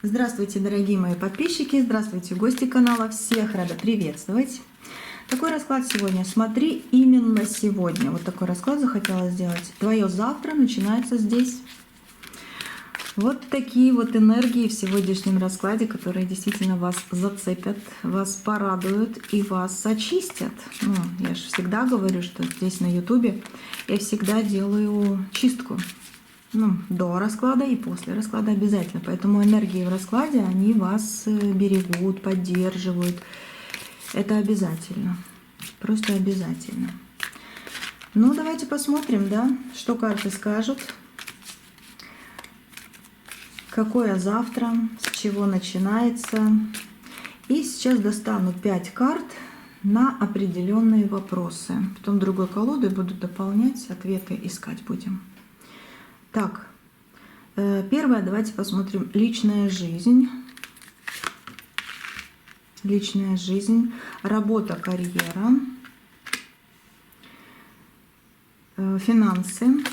Здравствуйте, дорогие мои подписчики, здравствуйте, гости канала, всех рада приветствовать. Такой расклад сегодня, смотри именно сегодня, вот такой расклад захотела сделать. Твое завтра начинается здесь. Вот такие вот энергии в сегодняшнем раскладе, которые действительно вас зацепят, вас порадуют и вас очистят. Ну, я же всегда говорю, что здесь на ютубе я всегда делаю чистку. Ну, до расклада и после расклада обязательно. Поэтому энергии в раскладе, они вас берегут, поддерживают. Это обязательно. Просто обязательно. Ну, давайте посмотрим, да, что карты скажут. Какое завтра, с чего начинается. И сейчас достану 5 карт на определенные вопросы. Потом другой колодой буду дополнять, ответы искать будем. Так, первое, давайте посмотрим. Личная жизнь. Личная жизнь, работа, карьера, финансы.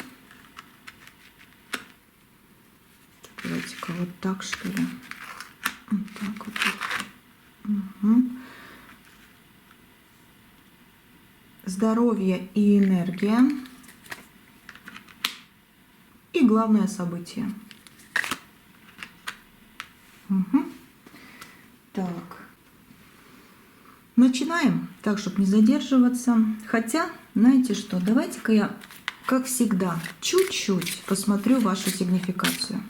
Давайте-ка вот так, что ли. Вот так вот. Угу. Здоровье и энергия. И главное событие. Угу. Так. Начинаем, так, чтобы не задерживаться. Хотя, знаете что, давайте-ка я, как всегда, чуть-чуть посмотрю вашу сигнификацию,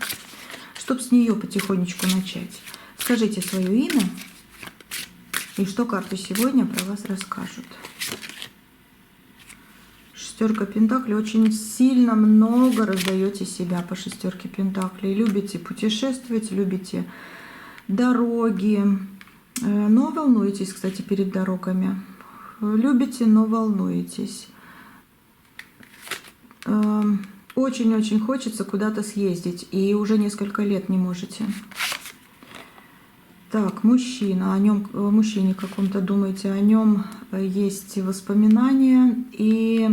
чтобы с нее потихонечку начать. Скажите свое имя и что карты сегодня про вас расскажут. Шестерка пентаклей. Очень сильно много раздаете себя по шестерке пентаклей. Любите путешествовать, любите дороги. Но волнуетесь, кстати, перед дорогами. Любите, но волнуетесь. Очень-очень хочется куда-то съездить. И уже несколько лет не можете. Так, мужчина. О нем, мужчине каком-то думаете. О нем есть воспоминания. И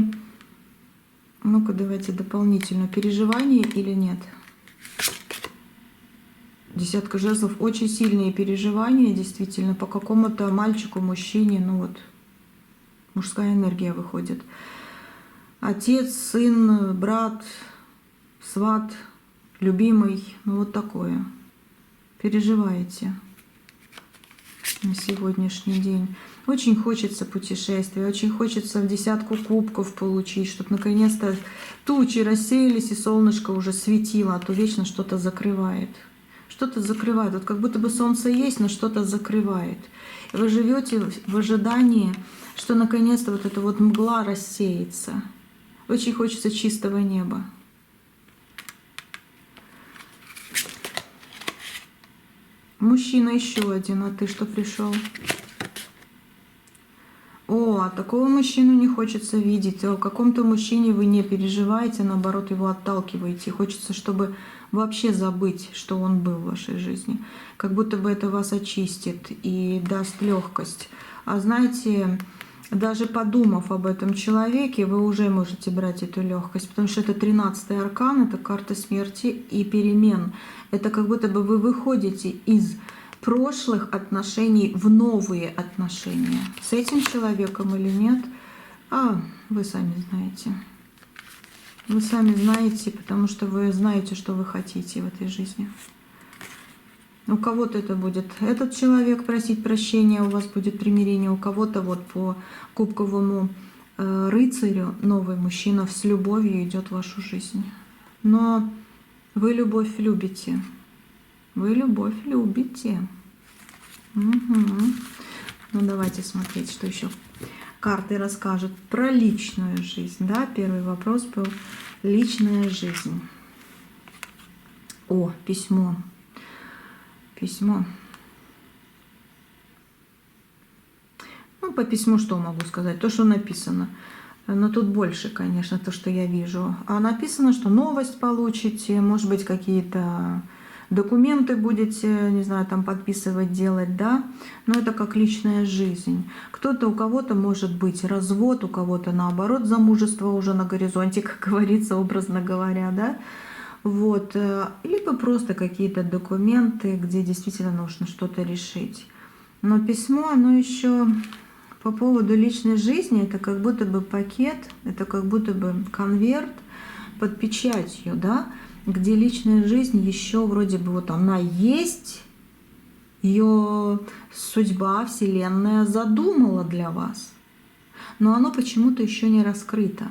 ну-ка, давайте дополнительно. Переживания или нет? Десятка жезлов. Очень сильные переживания, действительно, по какому-то мальчику, мужчине. Ну вот, мужская энергия выходит. Отец, сын, брат, сват, любимый. Ну вот такое. Переживаете на сегодняшний день. Очень хочется путешествия, очень хочется в десятку кубков получить, чтобы наконец-то тучи рассеялись и солнышко уже светило, а то вечно что-то закрывает. Что-то закрывает. Вот как будто бы солнце есть, но что-то закрывает. И вы живете в ожидании, что наконец-то вот эта вот мгла рассеется. Очень хочется чистого неба. Мужчина еще один, а ты что пришел? О, а такого мужчину не хочется видеть. О каком-то мужчине вы не переживаете, наоборот, его отталкиваете. Хочется, чтобы вообще забыть, что он был в вашей жизни. Как будто бы это вас очистит и даст легкость. А знаете, даже подумав об этом человеке, вы уже можете брать эту легкость, потому что это 13-й аркан, это карта смерти и перемен. Это как будто бы вы выходите из прошлых отношений в новые отношения. С этим человеком или нет? А, вы сами знаете. Вы сами знаете, потому что вы знаете, что вы хотите в этой жизни. У кого-то это будет этот человек просить прощения, у вас будет примирение. У кого-то вот по кубковому рыцарю новый мужчина с любовью идет в вашу жизнь. Но вы любовь любите. Вы любовь любите. Угу. Ну давайте смотреть, что еще карты расскажут про личную жизнь. Да, первый вопрос был личная жизнь. О, письмо. Письмо. Ну, по письму что могу сказать? То, что написано. Но тут больше, конечно, то, что я вижу. А написано, что новость получите, может быть, какие-то документы будете, не знаю, там подписывать, делать, да. Но это как личная жизнь. Кто-то, у кого-то может быть развод, у кого-то наоборот замужество уже на горизонте, как говорится, образно говоря, да. Вот. Либо просто какие-то документы, где действительно нужно что-то решить. Но письмо, оно еще по поводу личной жизни, это как будто бы пакет, это как будто бы конверт под печатью, да, где личная жизнь еще вроде бы вот она есть, ее судьба, Вселенная задумала для вас, но оно почему-то еще не раскрыто.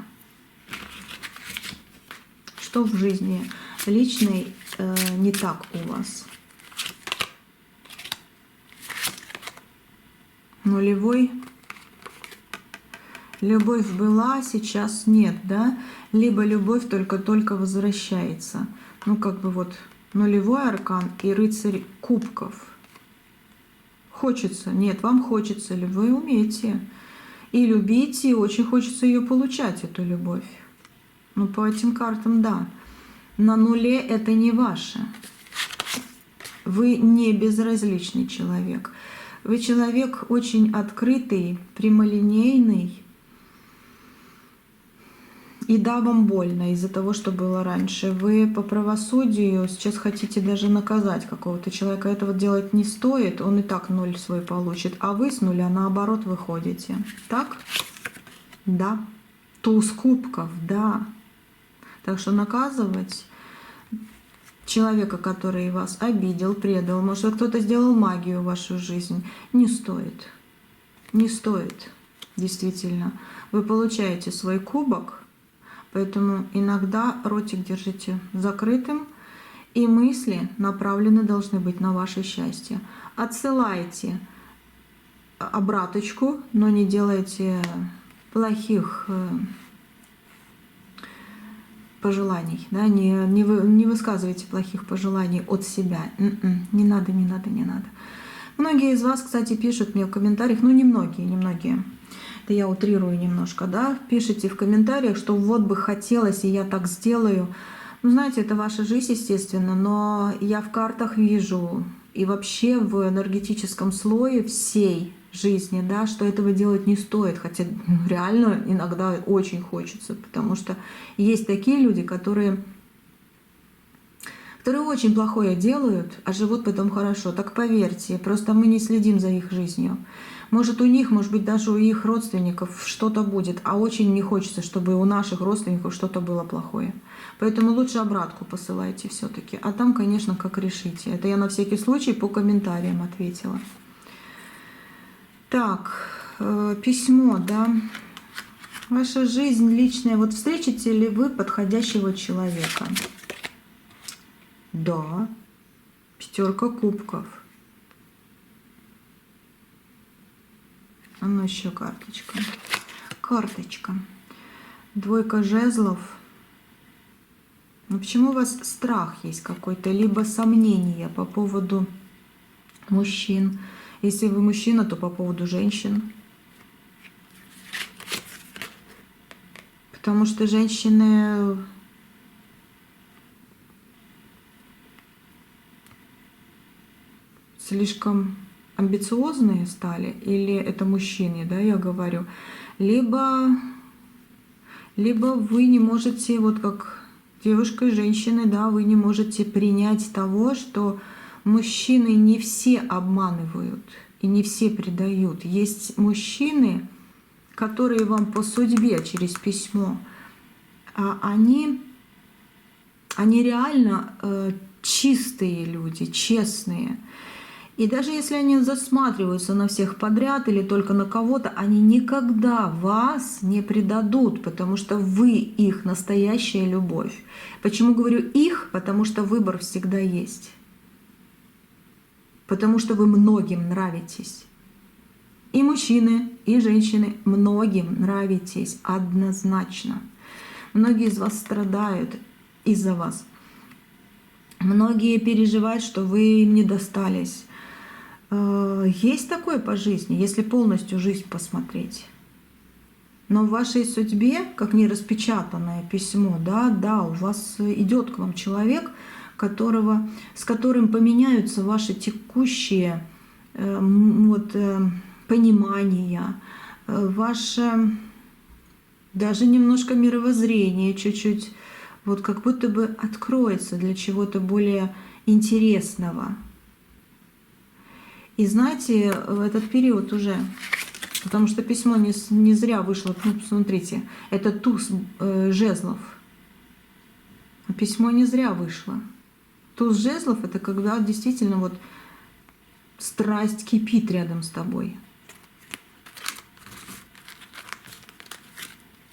Что в жизни личной не так у вас? Нулевой. Любовь была, сейчас нет, да? Либо любовь только-только возвращается. Ну, как бы вот нулевой аркан и рыцарь кубков. Хочется. Нет, вам хочется ли? Вы умеете. И любите, и очень хочется ее получать, эту любовь. Ну, по этим картам, да. На нуле это не ваше. Вы не безразличный человек. Вы человек очень открытый, прямолинейный. И да, вам больно из-за того, что было раньше. Вы по правосудию сейчас хотите даже наказать какого-то человека. Этого делать не стоит, он и так ноль свой получит. А вы с нуля наоборот выходите. Так? Да. Туз кубков, да. Так что наказывать человека, который вас обидел, предал, может, кто-то сделал магию в вашу жизнь, не стоит. Не стоит, действительно. Вы получаете свой кубок, поэтому иногда ротик держите закрытым, и мысли направлены должны быть на ваше счастье. Отсылайте обраточку, но не делайте плохих пожеланий, да? не высказывайте плохих пожеланий от себя. Не надо, не надо, не надо. Многие из вас, кстати, пишут мне в комментариях, ну немногие, это я утрирую немножко, да, пишите в комментариях, что вот бы хотелось, и я так сделаю. Ну, знаете, это ваша жизнь, естественно, но я в картах вижу и вообще в энергетическом слое всей жизни, да, что этого делать не стоит, хотя реально иногда очень хочется, потому что есть такие люди, которые очень плохое делают, а живут потом хорошо. Так поверьте, просто мы не следим за их жизнью. Может у них, может быть даже у их родственников что-то будет, а очень не хочется, чтобы у наших родственников что-то было плохое. Поэтому лучше обратку посылайте все-таки. А там, конечно, как решите. Это я на всякий случай по комментариям ответила. Так, письмо, да. Ваша жизнь личная. Вот встретите ли вы подходящего человека? Да. 5 кубков. А ну еще карточка. Карточка. 2 жезлов. Ну почему у вас страх есть какой-то, либо сомнение по поводу мужчин? Если вы мужчина, то по поводу женщин. Потому что женщины слишком амбициозные стали, или это мужчине, да, я говорю, либо вы не можете, вот как девушка и женщины, да, вы не можете принять того, что мужчины не все обманывают и не все предают. Есть мужчины, которые вам по судьбе через письмо, они реально чистые люди, честные. И даже если они засматриваются на всех подряд или только на кого-то, они никогда вас не предадут, потому что вы их настоящая любовь. Почему говорю их? Потому что выбор всегда есть. Потому что вы многим нравитесь. И мужчины, и женщины многим нравитесь однозначно. Многие из вас страдают из-за вас. Многие переживают, что вы им не достались. Есть такое по жизни, если полностью жизнь посмотреть. Но в вашей судьбе, как нераспечатанное письмо, да, у вас идет к вам человек, с которым поменяются ваши текущие понимания, ваше даже немножко мировоззрение чуть-чуть Вот как будто бы откроется для чего-то более интересного. И знаете, в этот период уже, потому что письмо не зря вышло, ну, смотрите, это туз жезлов. Письмо не зря вышло. Туз жезлов — это когда действительно вот страсть кипит рядом с тобой.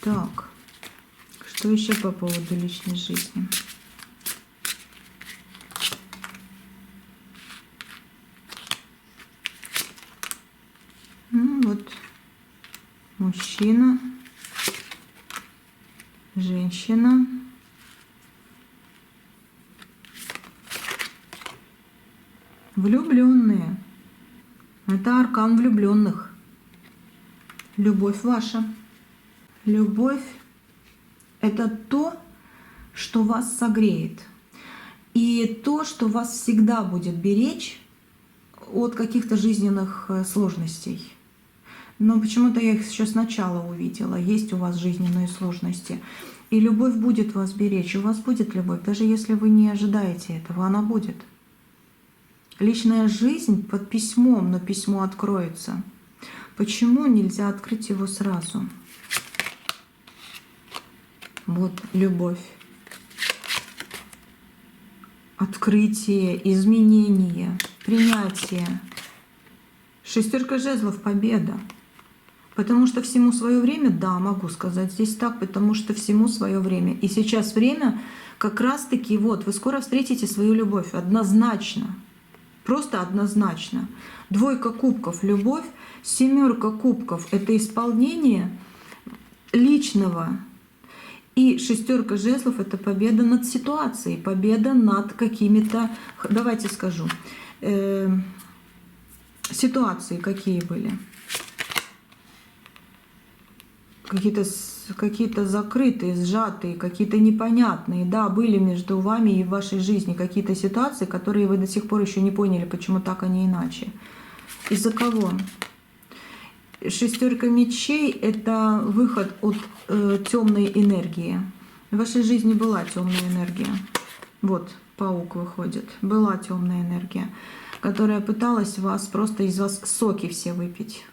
Так, что еще по поводу личной жизни? Ну, вот мужчина, женщина. Влюбленные. Это аркан влюбленных. Любовь ваша. Любовь — это то, что вас согреет. И то, что вас всегда будет беречь от каких-то жизненных сложностей. Но почему-то я их еще сначала увидела. Есть у вас жизненные сложности. И любовь будет вас беречь. У вас будет любовь. Даже если вы не ожидаете этого, она будет. Личная жизнь под письмом, но письмо откроется. Почему нельзя открыть его сразу? Вот любовь. Открытие, изменение, принятие. Шестерка жезлов — победа. Потому что всему свое время, да, могу сказать здесь так, потому что всему свое время. И сейчас время как раз-таки, вот, вы скоро встретите свою любовь, однозначно. Просто однозначно. Двойка кубков — любовь, семерка кубков — это исполнение личного. И шестерка жезлов — это победа над ситуацией, победа над какими-то, давайте скажу, ситуации какие были. Какие-то закрытые, сжатые, какие-то непонятные. Да, были между вами и в вашей жизни какие-то ситуации, которые вы до сих пор еще не поняли, почему так, а не иначе. Из-за кого? Шестерка мечей — это выход от темной энергии. В вашей жизни была темная энергия. Вот, паук выходит. Была темная энергия, которая пыталась вас просто из вас соки все выпить.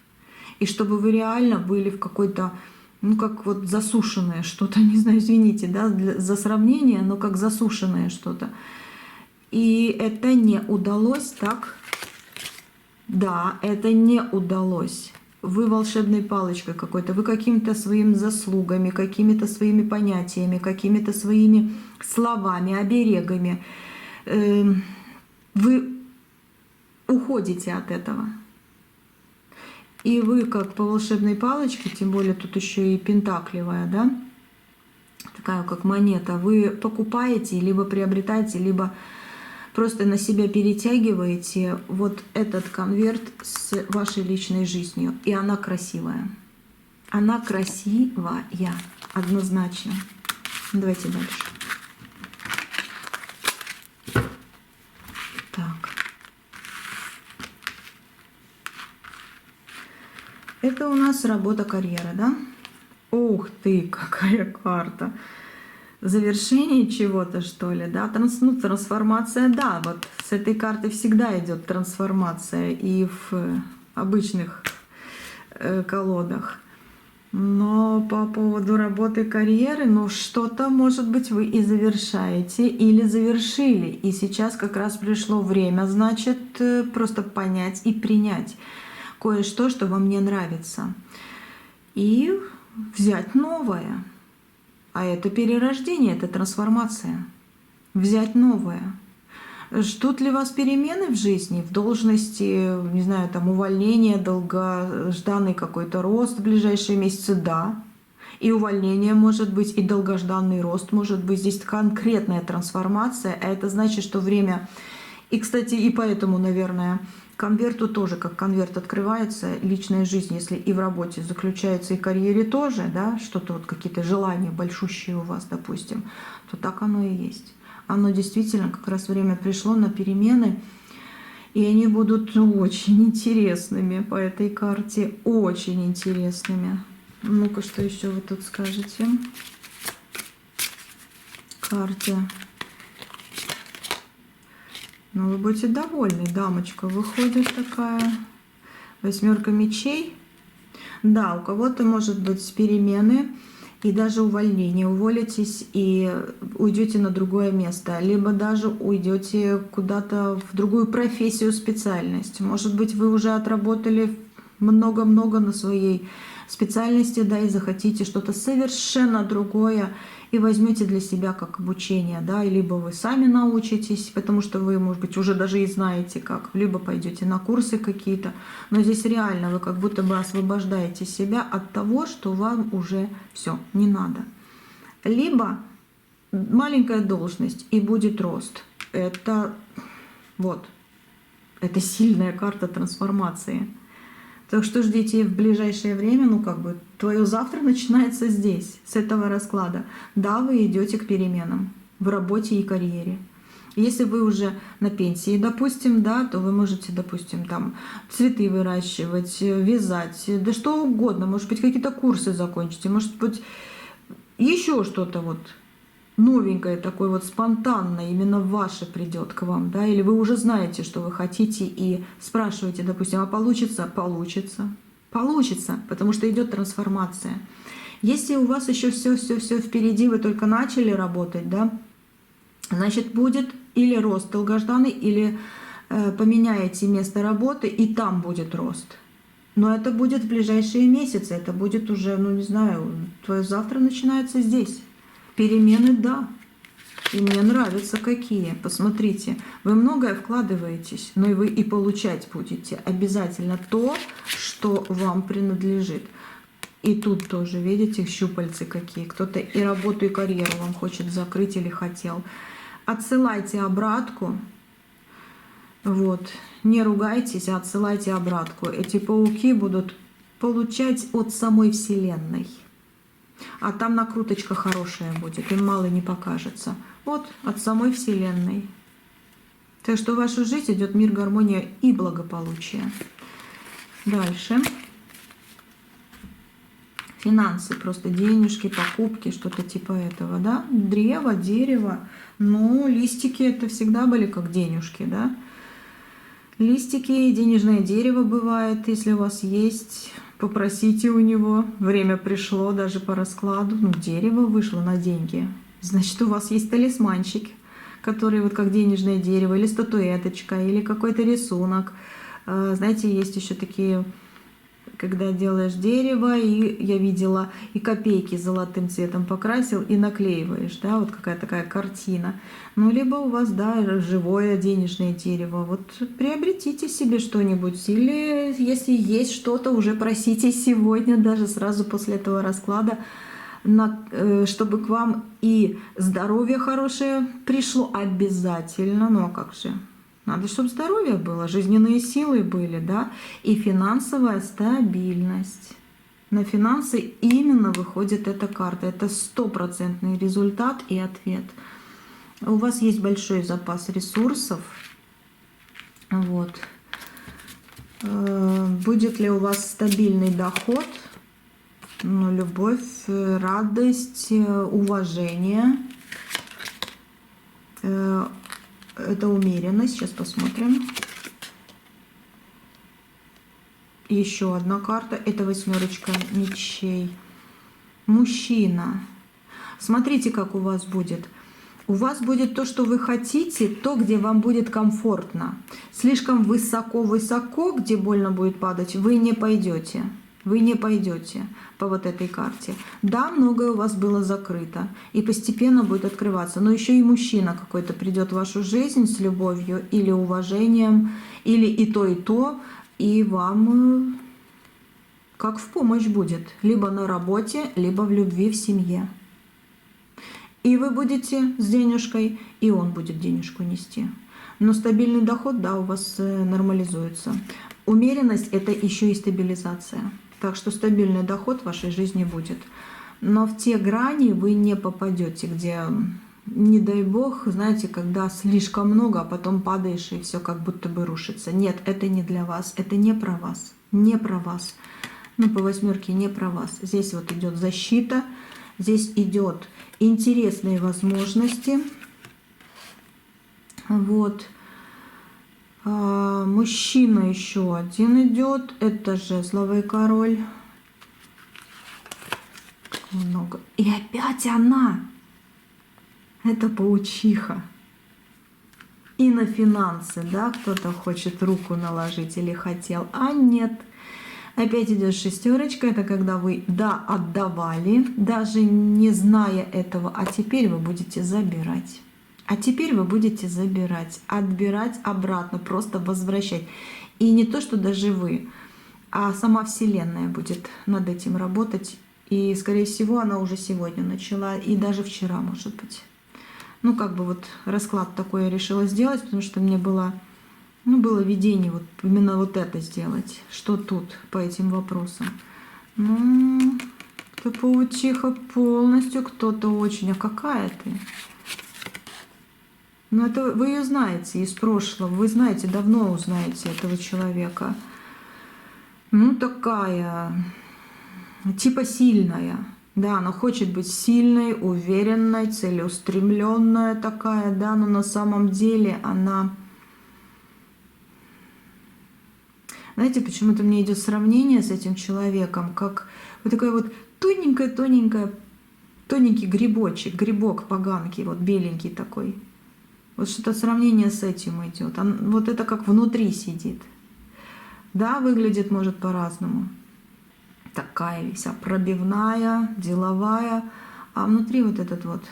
И чтобы вы реально были в какой-то, ну, как вот засушенное что-то, не знаю, извините, да, за сравнение, но как засушенное что-то. И это не удалось, так? Да, это не удалось. Вы волшебной палочкой какой-то, вы какими-то своими заслугами, какими-то своими понятиями, какими-то своими словами, оберегами. Вы уходите от этого. И вы как по волшебной палочке, тем более тут еще и пентаклевая, да, такая как монета, вы покупаете, либо приобретаете, либо просто на себя перетягиваете вот этот конверт с вашей личной жизнью. И она красивая. Она красивая, однозначно. Давайте дальше. Так. Это у нас работа, карьера, да? Ух ты, какая карта! Завершение чего-то, что ли, да? Трансформация, да, вот с этой карты всегда идет трансформация и в обычных колодах. Но по поводу работы, карьеры, ну что-то, может быть, вы и завершаете или завершили. И сейчас как раз пришло время, значит, просто понять и принять кое-что, что вам не нравится. И взять новое. А это перерождение, это трансформация. Взять новое. Ждут ли вас перемены в жизни, в должности, не знаю, там увольнение, долгожданный какой-то рост в ближайшие месяцы? Да. И увольнение может быть, и долгожданный рост может быть. Здесь конкретная трансформация, а это значит, что время... И, кстати, и поэтому, наверное, конверту тоже, как конверт открывается, личная жизнь, если и в работе заключается, и в карьере тоже, да, что-то вот какие-то желания большущие у вас, допустим, то так оно и есть. Оно действительно, как раз время пришло на перемены, и они будут очень интересными по этой карте, очень интересными. Ну-ка, что еще вы тут скажете? карте. Но вы будете довольны. Дамочка выходит такая. 8 мечей. Да, у кого-то может быть перемены и даже увольнение. Уволитесь и уйдете на другое место. Либо даже уйдете куда-то в другую профессию, специальность. Может быть, вы уже отработали много-много на своей специальности, да, и захотите что-то совершенно другое и возьмете для себя как обучение, да, и либо вы сами научитесь, потому что вы, может быть, уже даже и знаете как, либо пойдете на курсы какие-то, но здесь реально вы как будто бы освобождаете себя от того, что вам уже все не надо. Либо маленькая должность и будет рост. Это вот, это сильная карта трансформации. Так что ждите в ближайшее время, ну как бы, твое завтра начинается здесь, с этого расклада. Да, вы идете к переменам в работе и карьере. Если вы уже на пенсии, допустим, да, то вы можете, допустим, там цветы выращивать, вязать, да что угодно, может быть, какие-то курсы закончите, может быть, еще что-то вот новенькое, такое вот спонтанное, именно ваше придет к вам, да, или вы уже знаете, что вы хотите, и спрашиваете, допустим, а получится? Получится. Получится, потому что идет трансформация. Если у вас еще все впереди, вы только начали работать, да, значит, будет или рост долгожданный, или поменяете место работы, и там будет рост. Но это будет в ближайшие месяцы, это будет уже, ну не знаю, твое завтра начинается здесь. Перемены, да. И мне нравятся какие. Посмотрите, вы многое вкладываетесь, но и вы и получать будете обязательно то, что вам принадлежит. И тут тоже, видите, щупальцы какие. Кто-то и работу, и карьеру вам хочет закрыть или хотел. Отсылайте обратку. Вот. Не ругайтесь, а отсылайте обратку. Эти пауки будут получать от самой Вселенной. А там накруточка хорошая будет, им мало не покажется. Вот, от самой Вселенной. Так что в вашу жизнь идет мир, гармония и благополучие. Дальше. Финансы, просто денежки, покупки, что-то типа этого, да. Древо, дерево, но листики это всегда были как денежки, да. Листики и денежное дерево бывает, если у вас есть... Попросите у него, время пришло даже по раскладу, ну, дерево вышло на деньги. Значит, у вас есть талисманчик, который вот как денежное дерево, или статуэточка, или какой-то рисунок. Знаете, есть еще такие, когда делаешь дерево, и я видела, и копейки золотым цветом покрасил, и наклеиваешь, да, вот какая-то такая картина. Ну, либо у вас, да, живое денежное дерево. Вот приобретите себе что-нибудь, или если есть что-то, уже просите сегодня, даже сразу после этого расклада, чтобы к вам и здоровье хорошее пришло обязательно. Ну, а как же? Надо, чтобы здоровье было, жизненные силы были, да, и финансовая стабильность. На финансы именно выходит эта карта. Это 100% результат и ответ. У вас есть большой запас ресурсов. Вот. Будет ли у вас стабильный доход? Ну, любовь, радость, уважение. Это умеренность. Сейчас посмотрим. Еще одна карта. Это 8 мечей. Мужчина. Смотрите, как у вас будет. У вас будет то, что вы хотите, то, где вам будет комфортно. Слишком высоко-высоко, где больно будет падать, вы не пойдете. Вы не пойдете по вот этой карте. Да, многое у вас было закрыто. И постепенно будет открываться. Но еще и мужчина какой-то придет в вашу жизнь с любовью или уважением, или и то, и вам как в помощь будет. Либо на работе, либо в любви, в семье. И вы будете с денежкой, и он будет денежку нести. Но стабильный доход, да, у вас нормализуется. Умеренность – это еще и стабилизация. Так что стабильный доход в вашей жизни будет. Но в те грани вы не попадете, где, не дай бог, знаете, когда слишком много, а потом падаешь, и все как будто бы рушится. Нет, это не для вас, это не про вас. Не про вас. Ну, по 8 не про вас. Здесь вот идет защита, Здесь идет интересные возможности. Вот. Мужчина еще один идет. Это жезловый король. Много. И опять она. Это паучиха. И на финансы, да, кто-то хочет руку наложить или хотел, а нет. Опять идет шестерочка, это когда вы отдавали, даже не зная этого, а теперь вы будете забирать. А теперь вы будете забирать, отбирать обратно, просто возвращать. И не то, что даже вы, а сама Вселенная будет над этим работать. И, скорее всего, она уже сегодня начала, и даже вчера, может быть. Ну, как бы вот расклад такой я решила сделать, потому что мне было видение вот именно вот это сделать. Что тут по этим вопросам? Ну, это паучиха полностью, кто-то очень. А какая ты? Ну, это вы ее знаете из прошлого. Вы знаете, давно узнаете этого человека. Ну, такая, типа сильная. Да, она хочет быть сильной, уверенной, целеустремленная такая, да, но на самом деле она... Знаете, почему-то мне идет сравнение с этим человеком, как вот такая вот тоненькая, тоненький грибочек, грибок поганки, вот беленький такой. Вот что-то сравнение с этим идет. Вот это как внутри сидит. Да, выглядит, может, по-разному. Такая вся пробивная, деловая, а внутри вот этот вот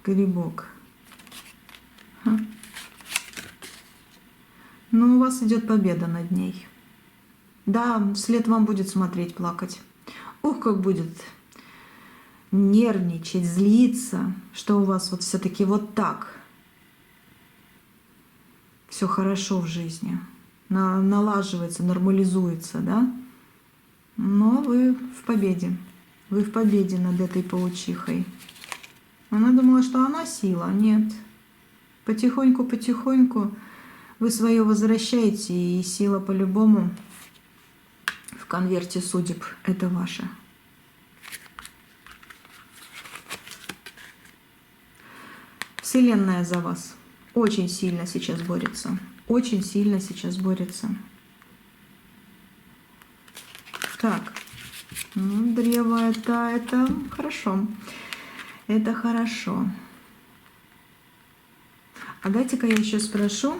грибок. Ну, у вас идет победа над ней. Да, вслед вам будет смотреть, плакать. Ух, как будет нервничать, злиться, что у вас вот все-таки вот так все хорошо в жизни. Налаживается, нормализуется, да? Но вы в победе. Вы в победе над этой паучихой. Она думала, что она сила. Нет. Потихоньку вы свое возвращаете, и сила по-любому в конверте судеб. Это ваша. Вселенная за вас очень сильно сейчас борется. Очень сильно сейчас борется. Так, ну, древо это хорошо. Это хорошо. А дайте-ка я еще спрошу,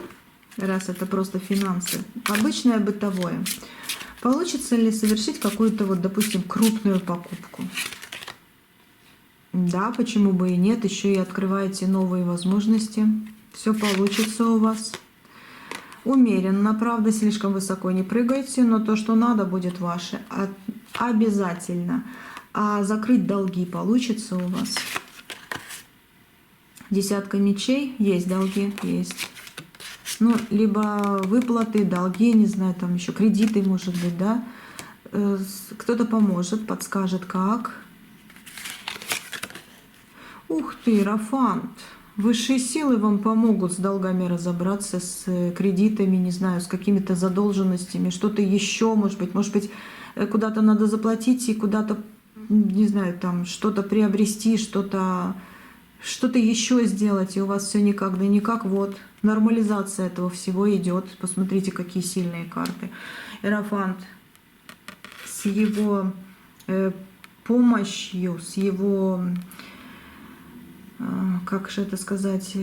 раз это просто финансы, обычное бытовое. Получится ли совершить какую-то, вот, допустим, крупную покупку? Да, почему бы и нет, еще и открываете новые возможности. Все получится у вас. Умеренно, правда, слишком высоко не прыгайте, но то, что надо, будет ваше. Обязательно. А закрыть долги получится у вас. Десятка мечей. Есть долги? Есть. Ну, либо выплаты, долги, не знаю, там еще кредиты, может быть, да. Кто-то поможет, подскажет, как. Ух ты, Иерофант. Высшие силы вам помогут с долгами разобраться, с кредитами, не знаю, с какими-то задолженностями, что-то еще, может быть, куда-то надо заплатить и куда-то, не знаю, там что-то приобрести, что-то еще сделать, и у вас все никак, да никак, вот, нормализация этого всего идет. Посмотрите, какие сильные карты. Иерофант с его помощью, с его... как же это сказать,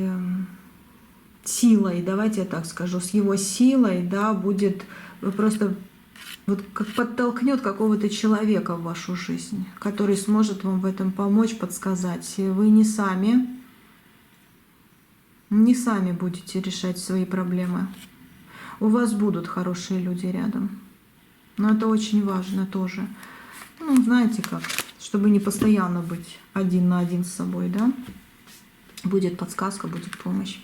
силой, давайте я так скажу, с его силой, да, будет просто вот как подтолкнет какого-то человека в вашу жизнь, который сможет вам в этом помочь, подсказать. Вы не сами будете решать свои проблемы. У вас будут хорошие люди рядом. Но это очень важно тоже. Ну, знаете как, чтобы не постоянно быть один на один с собой, да? Будет подсказка, будет помощь.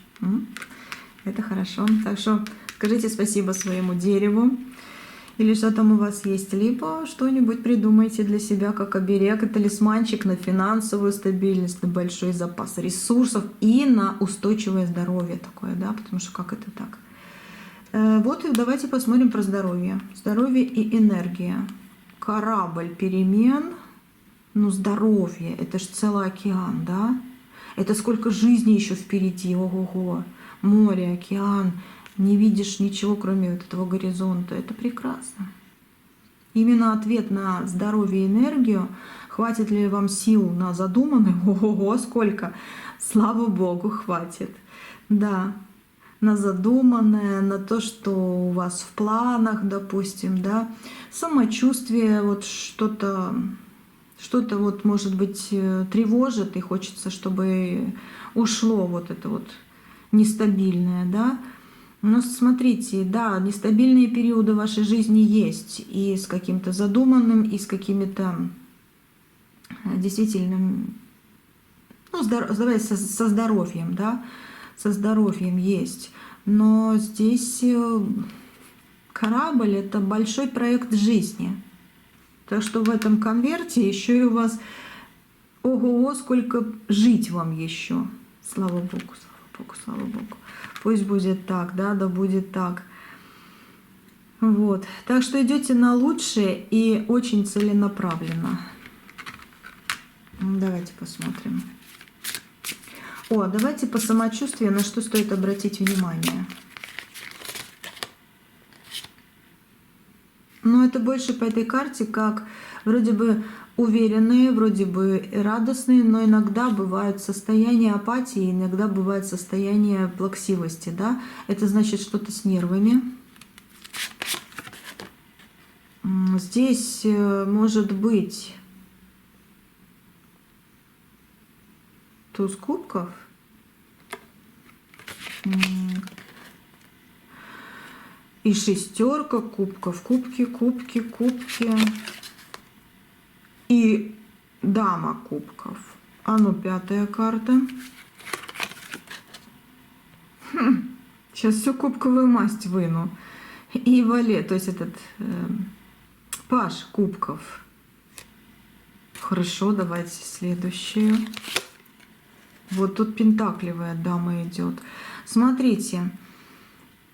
Это хорошо. Так что скажите спасибо своему дереву. Или что там у вас есть. Либо что-нибудь придумайте для себя как оберег и талисманчик на финансовую стабильность, на большой запас ресурсов и на устойчивое здоровье такое, да? Потому что как это так? Вот и давайте посмотрим про здоровье. Здоровье и энергия. корабль перемен, ну, здоровье, это же целый океан, да? Это сколько жизни еще впереди, ого-го. Море, океан, не видишь ничего, кроме вот этого горизонта. Это прекрасно. Именно ответ на здоровье и энергию. Хватит ли вам сил на задуманное? Ого-го, сколько! Слава Богу, хватит. Да, на задуманное, на то, что у вас в планах, допустим, да, самочувствие, вот что-то вот, может быть, тревожит, и хочется, чтобы ушло вот это вот нестабильное, да. Но смотрите, да, нестабильные периоды в вашей жизни есть, и с каким-то задуманным, и с какими-то действительно, ну, давайте со здоровьем, да, со здоровьем есть. Но здесь корабль — это большой проект жизни. Так что в этом конверте еще и у вас, ого-го, сколько жить вам еще. Слава Богу, слава Богу, слава Богу. Пусть будет так, да, да будет так. Вот. Так что идете на лучшее и очень целенаправленно. Давайте посмотрим. О, давайте по самочувствию, на что стоит обратить внимание. Но это больше по этой карте как вроде бы уверенные, вроде бы радостные, но иногда бывают состояние апатии, иногда бывает состояние плаксивости, да? Это значит что-то с нервами. Здесь может быть туз кубков. И шестерка кубков, кубки, кубки, кубки. И дама кубков. А ну, пятая карта. Сейчас всю кубковую масть выну. И валет, то есть этот паж кубков. Хорошо, давайте следующую. Вот тут пентакливая дама идет. Смотрите.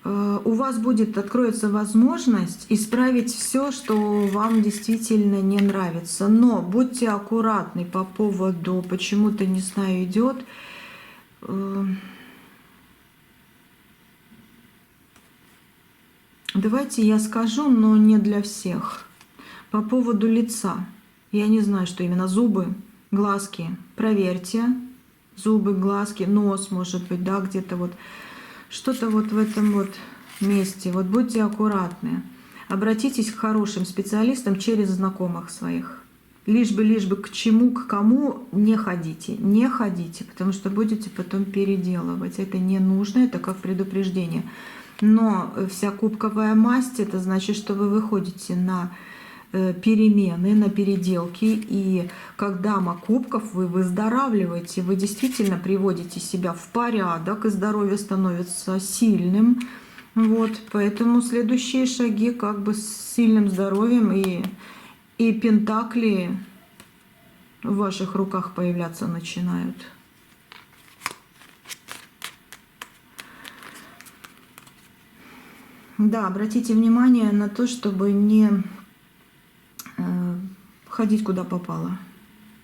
У вас откроется возможность исправить все, что вам действительно не нравится. Но будьте аккуратны по поводу, почему-то, не знаю, идет. Давайте я скажу, но не для всех. По поводу лица. Я не знаю, что именно. Зубы, глазки. Проверьте. Зубы, глазки, нос, может быть, да, где-то вот. Что-то вот в этом вот месте. Вот будьте аккуратны. Обратитесь к хорошим специалистам через знакомых своих. Лишь бы к чему, к кому не ходите. Не ходите, потому что будете потом переделывать. Это не нужно, это как предупреждение. Но вся кубковая масть, это значит, что вы выходите на перемены, на переделки, и как дама кубков вы выздоравливаете, вы действительно приводите себя в порядок, и здоровье становится сильным. Вот, поэтому следующие шаги как бы с сильным здоровьем, и пентакли в ваших руках появляться начинают. Да, обратите внимание на то, чтобы не ходить куда попало,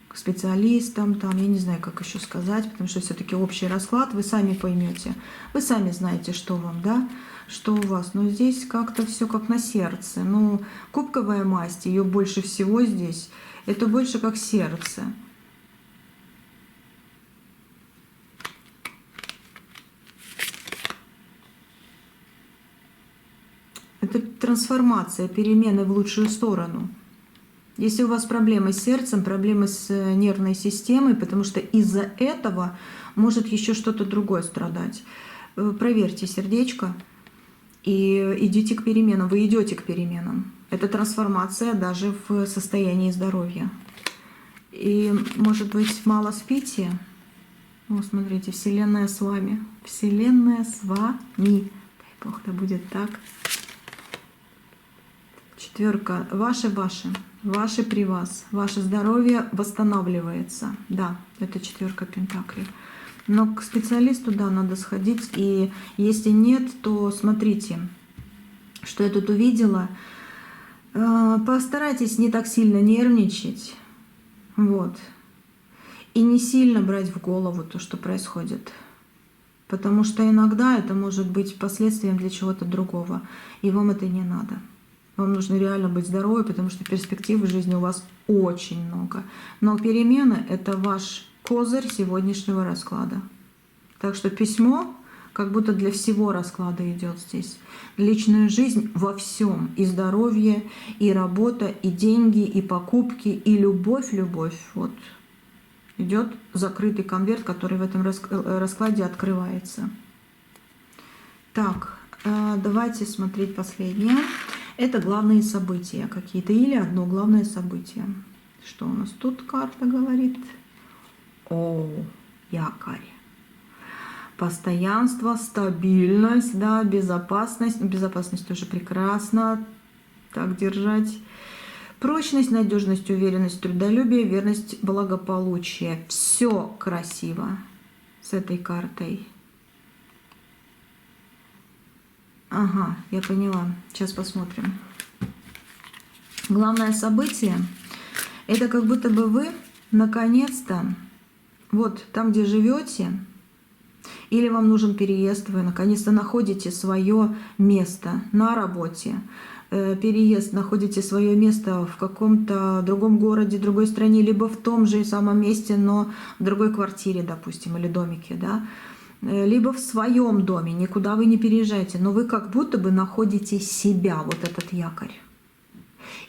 к специалистам, там, я не знаю, как еще сказать, потому что все-таки общий расклад, вы сами поймете, вы сами знаете, что вам, да, что у вас, но здесь как-то все как на сердце, ну, кубковая масть, ее больше всего здесь, это больше как сердце. Это трансформация, перемены в лучшую сторону. Если у вас проблемы с сердцем, проблемы с нервной системой, потому что из-за этого может еще что-то другое страдать. Проверьте сердечко и идите к переменам. Вы идете к переменам. Это трансформация даже в состоянии здоровья. И, может быть, мало спите? Вот, смотрите, Вселенная с вами. Вселенная с вами. Дай Бог, да будет так. Четверка. Ваше при вас. Ваше здоровье восстанавливается. Да, это четверка пентаклей. Но к специалисту, да, надо сходить. И если нет, то смотрите, что я тут увидела. Постарайтесь не так сильно нервничать, вот, и не сильно брать в голову то, что происходит. Потому что иногда это может быть последствием для чего-то другого, и вам это не надо. Вам нужно реально быть здоровой, потому что перспектив в жизни у вас очень много. Но перемены — это ваш козырь сегодняшнего расклада. Так что письмо как будто для всего расклада идет здесь. Личную жизнь во всем. И здоровье, и работа, и деньги, и покупки, и любовь, любовь. Вот идет закрытый конверт, который в этом раскладе открывается. Так, давайте смотреть последнее. Это главные события какие-то или одно главное событие. Что у нас тут карта говорит? О, якорь. Постоянство, стабильность, да, безопасность. Безопасность тоже прекрасно. Так держать. Прочность, надежность, уверенность, трудолюбие, верность, благополучие. Все красиво с этой картой. Ага, я поняла. Сейчас посмотрим. Главное событие — это как будто бы вы наконец-то вот там, где живете, или вам нужен переезд, вы наконец-то находите свое место на работе. Переезд, находите свое место в каком-то другом городе, другой стране, либо в том же самом месте, но в другой квартире, допустим, или домике, да, либо в своем доме, никуда вы не переезжаете, но вы как будто бы находите себя, вот этот якорь.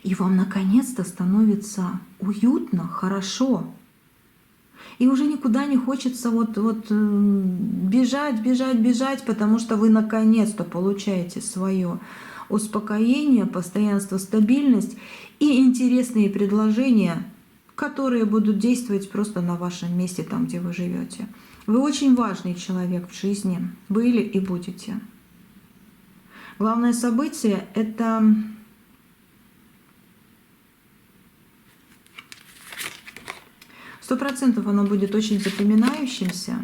И вам наконец-то становится уютно, хорошо. И уже никуда не хочется бежать, потому что вы наконец-то получаете свое успокоение, постоянство, стабильность и интересные предложения, которые будут действовать просто на вашем месте, там, где вы живете. Вы очень важный человек в жизни, были и будете. Главное событие — это 100% оно будет очень запоминающимся.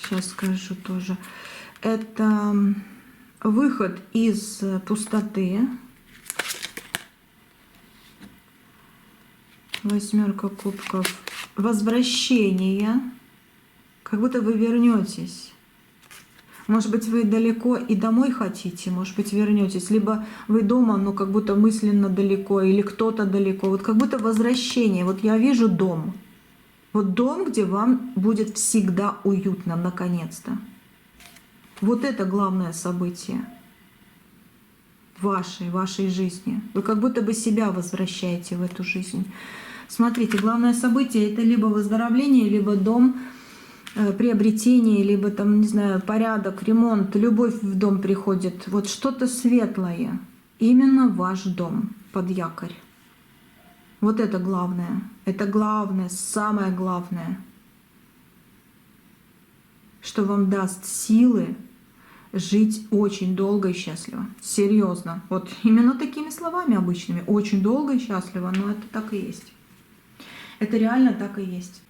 Сейчас скажу тоже. Это выход из пустоты. Восьмерка кубков. Возвращение. Как будто вы вернетесь. Может быть, вы далеко и домой хотите, может быть, вернетесь. Либо вы дома, но как будто мысленно далеко, или кто-то далеко. Вот как будто возвращение. Вот я вижу дом. Вот дом, где вам будет всегда уютно, наконец-то. Вот это главное событие вашей жизни. Вы как будто бы себя возвращаете в эту жизнь. Смотрите, главное событие — это либо выздоровление, либо дом, приобретение, либо там, не знаю, порядок, ремонт, любовь в дом приходит. Вот что-то светлое. Именно ваш дом под якорь. Вот это главное. Это главное, самое главное, что вам даст силы жить очень долго и счастливо. Серьезно. Вот именно такими словами обычными. Очень долго и счастливо, но это так и есть. Это реально так и есть.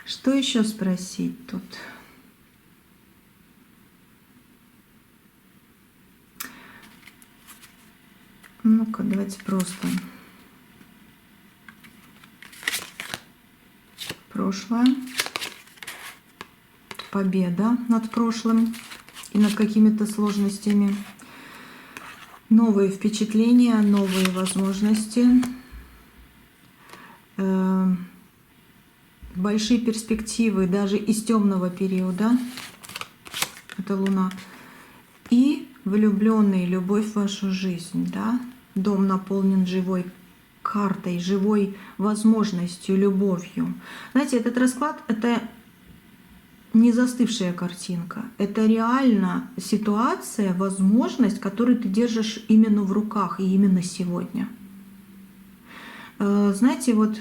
Что еще спросить тут? Ну-ка, давайте просто. Прошлое. Победа над прошлым и над какими-то сложностями. Новые впечатления, новые возможности. Большие перспективы даже из темного периода. Это Луна. И влюбленный, любовь в вашу жизнь. Да? Дом наполнен живой картой, живой возможностью, любовью. Знаете, этот расклад — это не застывшая картинка. Это реально ситуация, возможность, которую ты держишь именно в руках и именно сегодня. Знаете, вот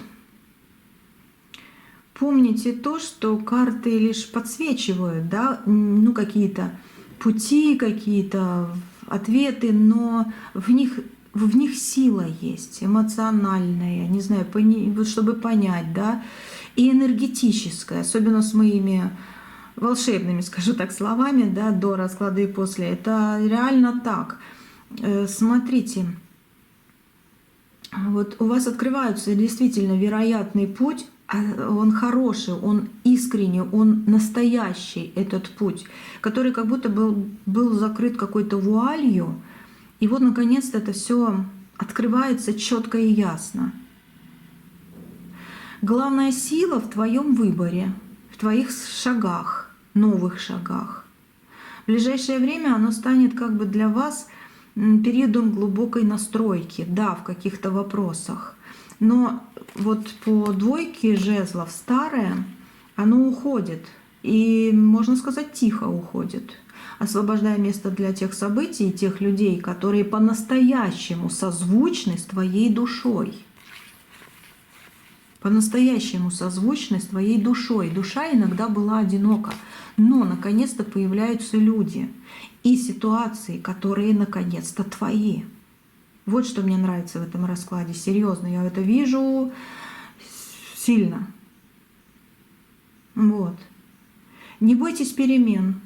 помните то, что карты лишь подсвечивают, да, ну, какие-то пути, какие-то ответы, но в них сила есть, эмоциональная, не знаю, вот чтобы понять, да, и энергетическая, особенно с моими волшебными, скажу так, словами, да, до расклада и после. Это реально так. Смотрите, вот у вас открывается действительно вероятный путь, он хороший, он искренний, он настоящий, этот путь, который как будто был закрыт какой-то вуалью, и вот наконец-то это все открывается четко и ясно. Главная сила в твоем выборе, в твоих шагах, новых шагах. В ближайшее время оно станет как бы для вас периодом глубокой настройки, да, в каких-то вопросах. Но вот по двойке жезлов старое, оно уходит. И, можно сказать, тихо уходит, освобождая место для тех событий и тех людей, которые по-настоящему созвучны с твоей душой. По-настоящему созвучны с твоей душой. Душа иногда была одинока, но наконец-то появляются люди и ситуации, которые наконец-то твои. Вот что мне нравится в этом раскладе. Серьезно, я это вижу сильно. Вот. Не бойтесь перемен,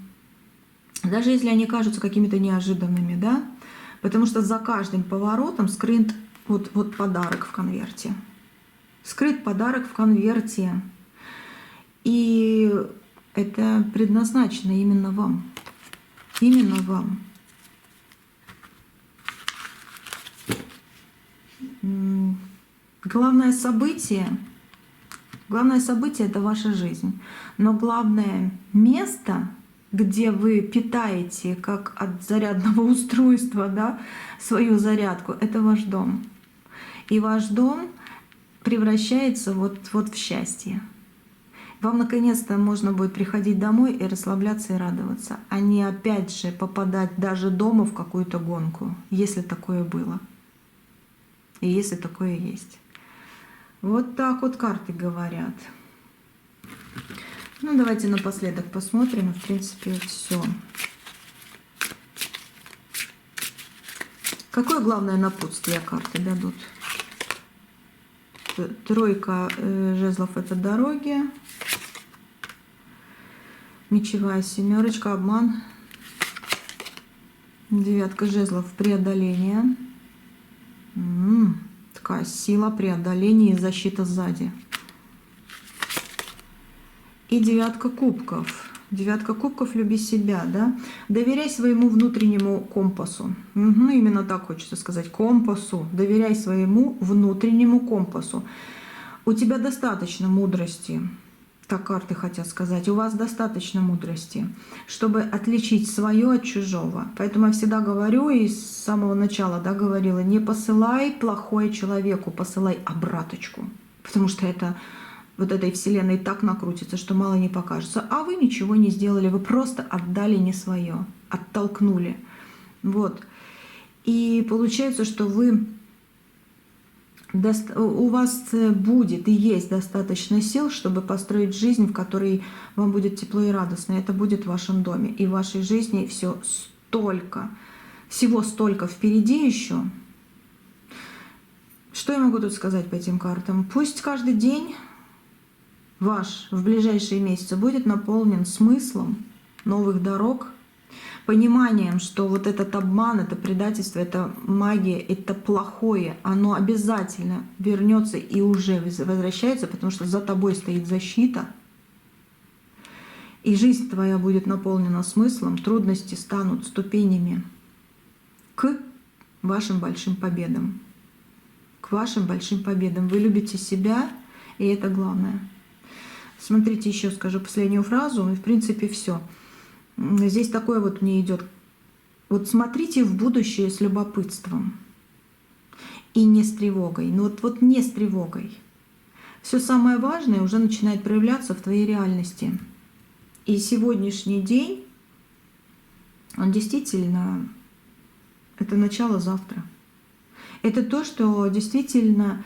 даже если они кажутся какими-то неожиданными, да? Потому что за каждым поворотом скрыт вот подарок в конверте. Скрыт подарок в конверте. И это предназначено именно вам. Именно вам. Главное событие — это ваша жизнь. Но главное место, где вы питаете, как от зарядного устройства, да, свою зарядку, это ваш дом. И ваш дом превращается вот в счастье. Вам наконец-то можно будет приходить домой и расслабляться и радоваться, а не опять же попадать даже дома в какую-то гонку, если такое было. И если такое есть. Вот так вот карты говорят. Ну, давайте напоследок посмотрим. В принципе, все. Какое главное напутствие карты дадут? Тройка жезлов — это дороги. Мечевая семерочка — обман. Девятка жезлов — преодоление. Такая сила преодоления и защита сзади. И девятка кубков. Девятка кубков — люби себя, да? Доверяй своему внутреннему компасу. Именно так хочется сказать. Компасу. Доверяй своему внутреннему компасу. У тебя достаточно мудрости. Так карты хотят сказать. У вас достаточно мудрости, чтобы отличить свое от чужого. Поэтому я всегда говорю, и с самого начала, да, говорила, не посылай плохое человеку, посылай обраточку. Потому что это вот этой вселенной так накрутится, что мало не покажется. А вы ничего не сделали, вы просто отдали не свое, оттолкнули. Вот. И получается, что у вас будет и есть достаточно сил, чтобы построить жизнь, в которой вам будет тепло и радостно. Это будет в вашем доме. И в вашей жизни всего столько впереди еще. Что я могу тут сказать по этим картам? Пусть каждый день ваш в ближайшие месяцы будет наполнен смыслом новых дорог, пониманием, что вот этот обман, это предательство, это магия, это плохое, оно обязательно вернется и уже возвращается, потому что за тобой стоит защита. И жизнь твоя будет наполнена смыслом, трудности станут ступенями к вашим большим победам. К вашим большим победам. Вы любите себя, и это главное. Смотрите, еще скажу последнюю фразу, и в принципе все. Здесь такое вот мне идет. Вот смотрите в будущее с любопытством и не с тревогой. Ну вот не с тревогой. Все самое важное уже начинает проявляться в твоей реальности. И сегодняшний день, он действительно, это начало завтра. Это то, что действительно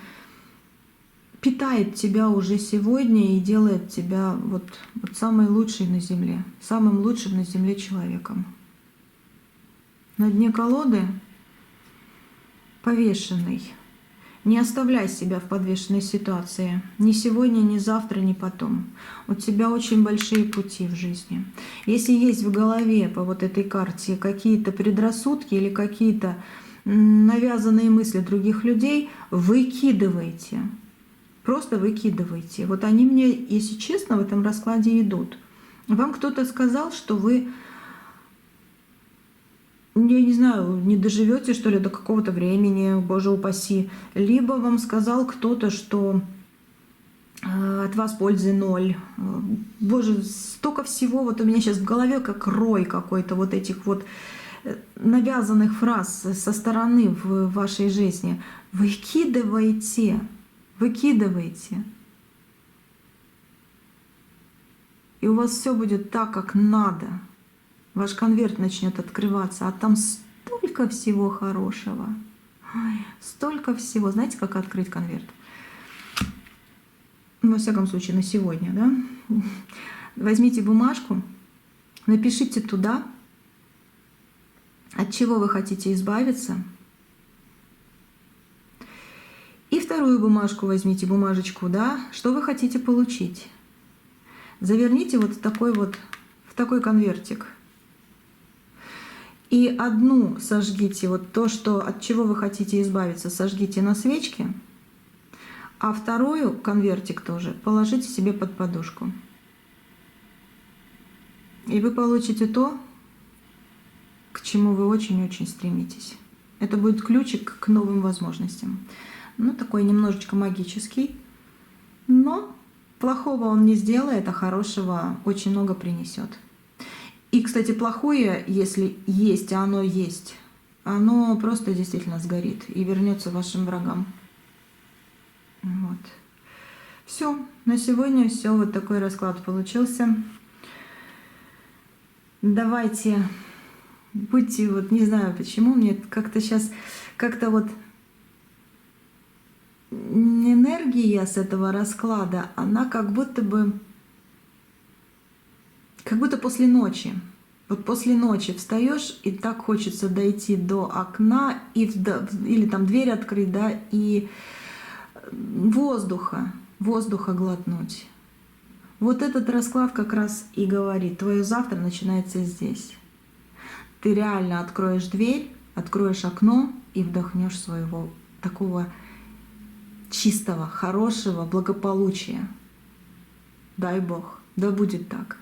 питает тебя уже сегодня и делает тебя вот самой лучшей на земле, самым лучшим на земле человеком. На дне колоды повешенный. Не оставляй себя в подвешенной ситуации. Ни сегодня, ни завтра, ни потом. У тебя очень большие пути в жизни. Если есть в голове по вот этой карте какие-то предрассудки или какие-то навязанные мысли других людей, выкидывайте. Просто выкидывайте. Вот они мне, если честно, в этом раскладе идут. Вам кто-то сказал, что вы, я не знаю, не доживете, что ли, до какого-то времени, боже упаси. Либо вам сказал кто-то, что от вас пользы ноль. Боже, столько всего вот у меня сейчас в голове, как рой какой-то вот этих вот навязанных фраз со стороны в вашей жизни. Выкидывайте, выкидывайте. И у вас все будет так, как надо. Ваш конверт начнет открываться, а там столько всего хорошего. Ой, столько всего. Знаете, как открыть конверт? Во всяком случае, на сегодня, да? Возьмите бумажку, напишите туда, от чего вы хотите избавиться. И вторую бумажку возьмите, бумажечку, да, что вы хотите получить. Заверните вот в такой конвертик. И одну сожгите, вот то, что, от чего вы хотите избавиться, сожгите на свечке, а вторую конвертик тоже положите себе под подушку. И вы получите то, к чему вы очень-очень стремитесь. Это будет ключик к новым возможностям. Ну, такой немножечко магический, но плохого он не сделает, а хорошего очень много принесет. И, кстати, плохое, если есть, а оно есть, оно просто действительно сгорит и вернется вашим врагам. Вот. Все, на сегодня все. Вот такой расклад получился. Давайте, будьте, вот не знаю почему, мне как-то сейчас, как-то вот энергия с этого расклада, она как будто после ночи. Вот после ночи встаешь, и так хочется дойти до окна, или там дверь открыть, да, и воздуха глотнуть. Вот этот расклад как раз и говорит, твое завтра начинается здесь. Ты реально откроешь дверь, откроешь окно и вдохнешь своего такого чистого, хорошего благополучия. Дай Бог, да будет так.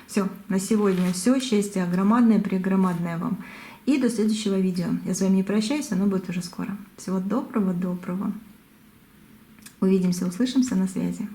Все, на сегодня все. Счастья громадное, прегромадное вам. И до следующего видео. Я с вами не прощаюсь, оно будет уже скоро. Всего доброго. Увидимся, услышимся, на связи.